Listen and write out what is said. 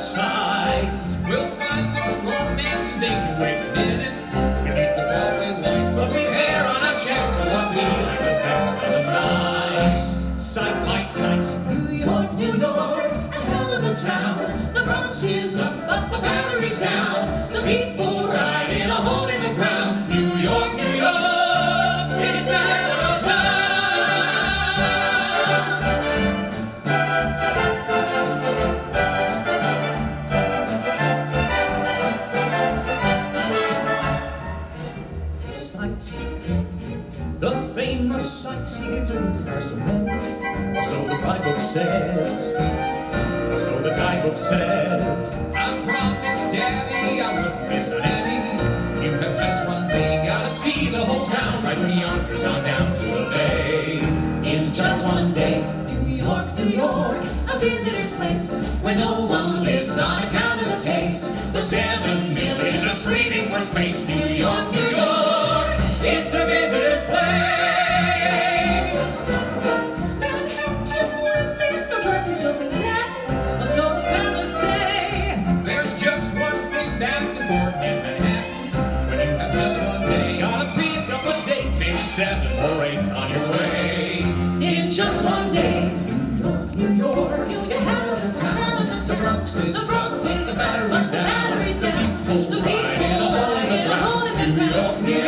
sights. We'll find the romance and danger waiting in it. We need the Broadway lights, but we hair on our chests, so what we like the best for the nights. Sights, sights, sights. New York, New York, a hell of a town. The Bronx is up, but the battery's down. The people ride in a hole in the ground. New York, New York, it's a hell of a town. The famous sightseers are so many, or so the guidebook says, or so the guidebook says. I promise, Daddy, I wouldn't miss an any. You have just one day, gotta see the whole town, right from Yonkers on down to the bay. In just one day, New York, New York, a visitor's place, where no one lives on account of the taste. The 7 million are screaming for space. New York, New York, it's a visitor's place. Manhattan women, no trusting silk and satin, or so the fellas say. There's just one thing that's important in Manhattan. When you have just one day, gotta pick up a date, say 7 or 8 on your way. In just one day, New York, New York, you have the town. The Bronx is the battery's down. The people ride in a hole in the ground. New York, New York.